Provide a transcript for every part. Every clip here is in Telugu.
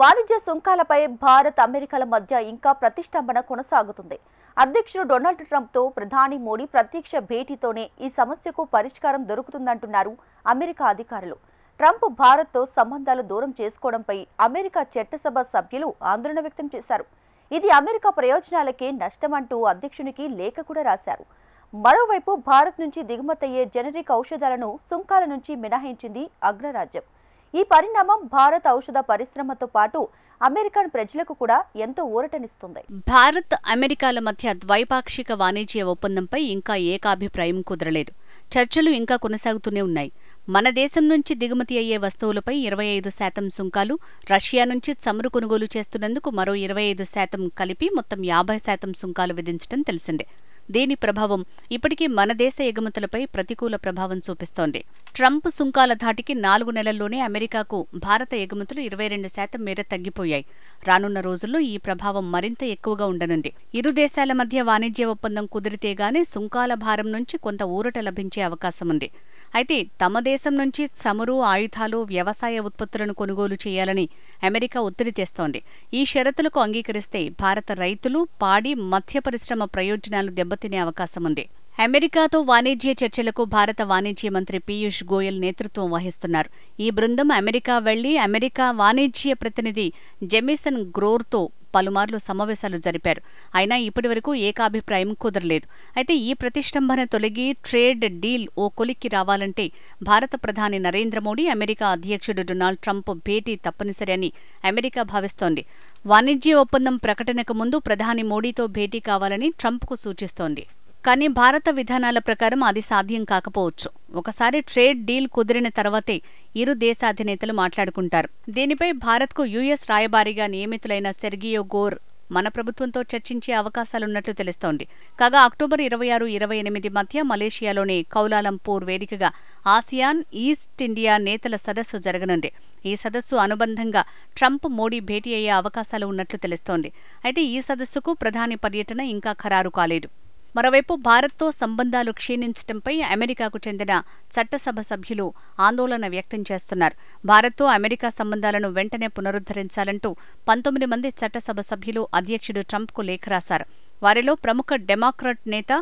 వాణిజ్య సుంకాలపై భారత్ అమెరికాల మధ్య ఇంకా ప్రతిష్టంభన కొనసాగుతుంది. అధ్యక్షుడు డొనాల్డ్ ట్రంప్తో ప్రధాని మోడీ ప్రత్యక్ష భేటీతోనే ఈ సమస్యకు పరిష్కారం దొరుకుతుందంటున్నారు అమెరికా అధికారులు. ట్రంప్ భారత్తో సంబంధాలు దూరం చేసుకోవడంపై అమెరికా చట్టసభ సభ్యులు ఆందోళన వ్యక్తం చేశారు. ఇది అమెరికా ప్రయోజనాలకే నష్టమంటూ అధ్యక్షునికి లేఖ కూడా రాశారు. మరోవైపు భారత్ నుంచి దిగుమతయ్యే జెనరిక్ ఔషధాలను సుంకాల నుంచి మినహాయించింది అగ్రరాజ్యం. ఈ పరిణామం భారత ఔషధ పరిశ్రమతో పాటు అమెరికన్ ప్రజలకు కూడా ఎంతో ఊరటనిస్తుంది. భారత్ అమెరికాల మధ్య ద్వైపాక్షిక వాణిజ్య ఒప్పందంపై ఇంకా ఏకాభిప్రాయం కుదరలేదు. చర్చలు ఇంకా కొనసాగుతూనే ఉన్నాయి. మన దేశం నుంచి దిగుమతి అయ్యే వస్తువులపై 25% సుంకాలు, రష్యా నుంచి చమురు కొనుగోలు చేస్తున్నందుకు మరో 25% కలిపి మొత్తం 50% సుంకాలు విధించడం తెలిసిందే. దీని ప్రభావం ఇప్పటికీ మన దేశ ఎగుమతులపై ప్రతికూల ప్రభావం చూపిస్తోంది. ట్రంప్ సుంకాల ధాటికి 4 నెలల్లోనే అమెరికాకు భారత ఎగుమతులు 22% మేర తగ్గిపోయాయి. రానున్న రోజుల్లో ఈ ప్రభావం మరింత ఎక్కువగా ఉండనుంది. ఇరు దేశాల మధ్య వాణిజ్య ఒప్పందం కుదిరితేగానే సుంకాల భారం నుంచి కొంత ఊరట లభించే అవకాశం ఉంది. అయితే తమ దేశం నుంచి చమురు, ఆయుధాలు, వ్యవసాయ ఉత్పత్తులను కొనుగోలు చేయాలని అమెరికా ఒత్తిడి తెస్తోంది. ఈ షరతులకు అంగీకరిస్తే భారత రైతులు, పాడి, మత్స్య పరిశ్రమ ప్రయోజనాలు దెబ్బతినే అవకాశం ఉంది. అమెరికాతో వాణిజ్య చర్చలకు భారత వాణిజ్య మంత్రి పీయూష్ గోయల్ నేతృత్వం వహిస్తున్నారు. ఈ బృందం అమెరికా వెళ్లి అమెరికా వాణిజ్య ప్రతినిధి జెమిసన్ గ్రోర్తో పలుమార్లు సమావేశాలు జరిపారు. అయినా ఇప్పటివరకు ఏకాభిప్రాయం కుదరలేదు. అయితే ఈ ప్రతిష్టంభన తొలగి ట్రేడ్ డీల్ ఓ కొలిక్కి రావాలంటే భారత ప్రధాని నరేంద్ర మోడీ, అమెరికా అధ్యక్షుడు డొనాల్డ్ ట్రంప్ భేటీ తప్పనిసరి అని అమెరికా భావిస్తోంది. వాణిజ్య ఒప్పందం ప్రకటనకు ముందు ప్రధాని మోడీతో భేటీ కావాలని ట్రంప్కు సూచిస్తోంది. కానీ భారత విధానాల ప్రకారం అది సాధ్యం కాకపోవచ్చు. ఒకసారి ట్రేడ్ డీల్ కుదిరిన తర్వాతే ఇరు దేశాధినేతలు మాట్లాడుకుంటారు. దీనిపై భారత్కు యుఎస్ రాయబారిగా నియమితులైన సెర్గియో గోర్ మన ప్రభుత్వంతో చర్చించే అవకాశాలున్నట్లు తెలుస్తోంది. కాగా అక్టోబర్ 26-28 మధ్య మలేషియాలోని కౌలాలంపూర్ వేదికగా ఆసియాన్ ఈస్ట్ ఇండియా నేతల సదస్సు జరగనుంది. ఈ సదస్సు అనుబంధంగా ట్రంప్, మోడీ భేటీ అయ్యే అవకాశాలు ఉన్నట్లు తెలుస్తోంది. అయితే ఈ సదస్సుకు ప్రధాని పర్యటన ఇంకా ఖరారు కాలేదు. మరోవైపు భారత్తో సంబంధాలు క్షీణించడంపై అమెరికాకు చెందిన చట్టసభ సభ్యులు ఆందోళన వ్యక్తం చేస్తున్నారు. భారత్తో అమెరికా సంబంధాలను వెంటనే పునరుద్ధరించాలంటూ 19 మంది చట్టసభ సభ్యులు అధ్యక్షుడు ట్రంప్కు లేఖ రాశారు. వారిలో ప్రముఖ డెమోక్రాట్ నేత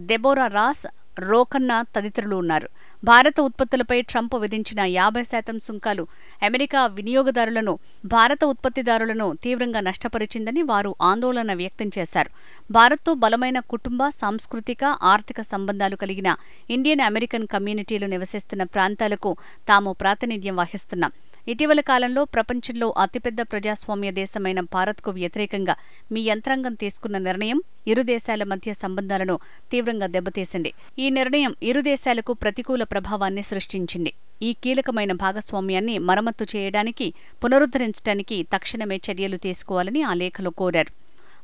దెబోరా రాస్, రోకన్నా తదితరులు ఉన్నారు. భారత ఉత్పత్తులపై ట్రంప్ విధించిన 50% సుంకాలు అమెరికా వినియోగదారులను, భారత ఉత్పత్తిదారులను తీవ్రంగా నష్టపరిచిందని వారు ఆందోళన వ్యక్తం చేశారు. భారత్తో బలమైన కుటుంబ, సాంస్కృతిక, ఆర్థిక సంబంధాలు కలిగిన ఇండియన్ అమెరికన్ కమ్యూనిటీలు నివసిస్తున్న ప్రాంతాలకు తాము ప్రాతినిధ్యం వహిస్తున్నాం. ఇటీవల కాలంలో ప్రపంచంలో అతిపెద్ద ప్రజాస్వామ్య దేశమైన భారత్కు వ్యతిరేకంగా మీ యంత్రాంగం తీసుకున్న నిర్ణయం ఇరు దేశాల మధ్య సంబంధాలను తీవ్రంగా దెబ్బతీసింది. ఈ నిర్ణయం ఇరు దేశాలకు ప్రతికూల ప్రభావాన్ని సృష్టించింది. ఈ కీలకమైన భాగస్వామ్యాన్ని మరమ్మతు చేయడానికి, పునరుద్ధరించడానికి తక్షణమే చర్యలు తీసుకోవాలని ఆ లేఖలో కోరారు.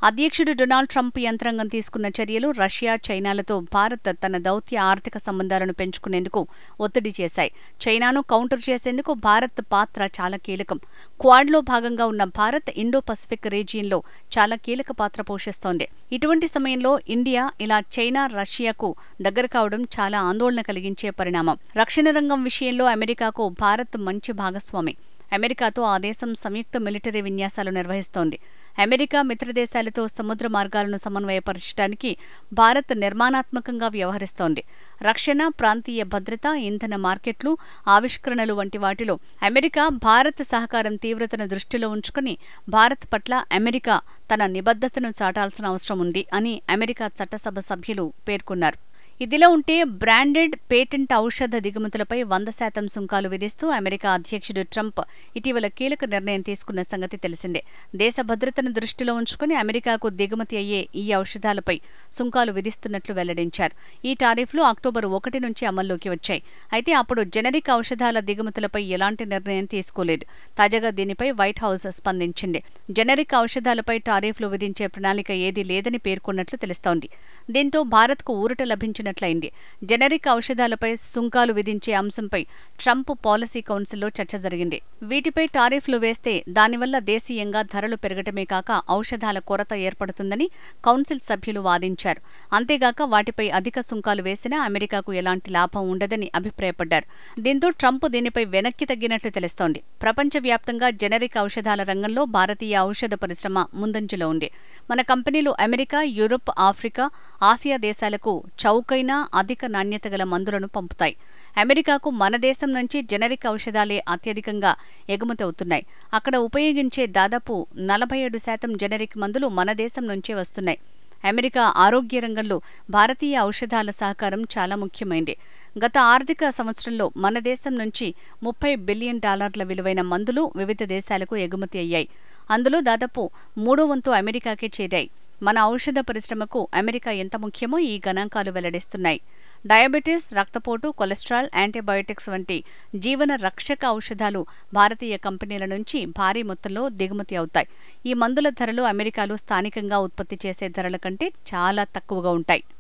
అధ్యక్షుడు డొనాల్డ్ ట్రంప్ యంత్రాంగం తీసుకున్న చర్యలు రష్యా, చైనాలతో భారత్ తన దౌత్య ఆర్థిక సంబంధాలను పెంచుకునేందుకు ఒత్తిడి చేశాయి. చైనాను కౌంటర్ చేసేందుకు భారత్ పాత్ర చాలా కీలకం. క్వాడ్లో భాగంగా ఉన్న భారత్ ఇండో పసిఫిక్ రీజియన్లో చాలా కీలక పాత్ర పోషిస్తోంది. ఇటువంటి సమయంలో ఇండియా ఇలా చైనా, రష్యాకు దగ్గర కావడం చాలా ఆందోళన కలిగించే పరిణామం. రక్షణ రంగం విషయంలో అమెరికాకు భారత్ మంచి భాగస్వామి. అమెరికాతో ఆ దేశం సంయుక్త మిలిటరీ విన్యాసాలు నిర్వహిస్తోంది. అమెరికా మిత్రదేశాలతో సముద్ర మార్గాలను సమన్వయపరచడానికి భారత్ నిర్మాణాత్మకంగా వ్యవహరిస్తోంది. రక్షణ, ప్రాంతీయ భద్రత, ఇంధన మార్కెట్లు, ఆవిష్కరణలు వంటి వాటిలో అమెరికా, భారత్ సహకారం తీవ్రతను దృష్టిలో ఉంచుకుని భారత్ పట్ల అమెరికా తన నిబద్ధతను చాటాల్సిన అవసరం ఉంది అని అమెరికా చట్టసభ సభ్యులు పేర్కొన్నారు. ఇదిలా ఉంటే బ్రాండెడ్, పేటెంట్ ఔషధ దిగుమతులపై 100% సుంకాలు విధిస్తూ అమెరికా అధ్యక్షుడు ట్రంప్ ఇటీవల కీలక నిర్ణయం తీసుకున్న సంగతి తెలిసిందే. దేశ భద్రతను దృష్టిలో ఉంచుకుని అమెరికాకు దిగుమతి అయ్యే ఈ ఔషధాలపై సుంకాలు విధిస్తున్నట్లు వెల్లడించారు. ఈ టారిఫ్లు అక్టోబర్ 1 నుంచి అమల్లోకి వచ్చాయి. అయితే అప్పుడు జెనరిక్ ఔషధాల దిగుమతులపై ఎలాంటి నిర్ణయం తీసుకోలేదు. తాజాగా దీనిపై వైట్ హౌస్ స్పందించింది. జెనరిక్ ఔషధాలపై టారిఫ్లు విధించే ప్రణాళిక ఏదీ లేదని పేర్కొన్నట్లు తెలుస్తోంది. దీంతో భారత్కు ఊరట లభించిన పడినట్లయింది. జెనరిక్ ఔషధాలపై సుంకాలు విధించే అంశంపై ట్రంప్ పాలసీ కౌన్సిల్లో చర్చ జరిగింది. వీటిపై టారిఫ్లు వేస్తే దానివల్ల దేశీయంగా ధరలు పెరగటమే కాక ఔషధాల కొరత ఏర్పడుతుందని కౌన్సిల్ సభ్యులు వాదించారు. అంతేగాక వాటిపై అధిక సుంకాలు వేసినా అమెరికాకు ఎలాంటి లాభం ఉండదని అభిప్రాయపడ్డారు. దీంతో ట్రంప్ దీనిపై వెనక్కి తగ్గినట్లు తెలుస్తోంది. ప్రపంచవ్యాప్తంగా జెనరిక్ ఔషధాల రంగంలో భారతీయ ఔషధ పరిశ్రమ ముందంజలో ఉంది. మన కంపెనీలు అమెరికా, యూరప్, ఆఫ్రికా, ఆసియా దేశాలకు చౌకైన అధిక నాణ్యత గల మందులను పంపుతాయి. అమెరికాకు మన దేశం నుంచి జెనరిక్ ఔషధాలే అత్యధికంగా ఎగుమతి అవుతున్నాయి. అక్కడ ఉపయోగించే దాదాపు 47% జెనరిక్ మందులు మన దేశం నుంచే వస్తున్నాయి. అమెరికా ఆరోగ్య రంగంలో భారతీయ ఔషధాల సహకారం చాలా ముఖ్యమైంది. గత ఆర్థిక సంవత్సరంలో మన దేశం నుంచి $30 బిలియన్ విలువైన మందులు వివిధ దేశాలకు ఎగుమతి అయ్యాయి. అందులో దాదాపు 3/3 అమెరికాకే చేరాయి. మన ఔషధ పరిశ్రమకు అమెరికా ఎంత ముఖ్యమో ఈ గణాంకాలు వెల్లడిస్తున్నాయి. డయాబెటీస్, రక్తపోటు, కొలెస్ట్రాల్, యాంటీబయోటిక్స్ వంటి జీవన రక్షక ఔషధాలు భారతీయ కంపెనీల నుంచి భారీ మొత్తంలో దిగుమతి అవుతాయి. ఈ మందుల ధరలు అమెరికాలో స్థానికంగా ఉత్పత్తి చేసే ధరల కంటే చాలా తక్కువగా ఉంటాయి.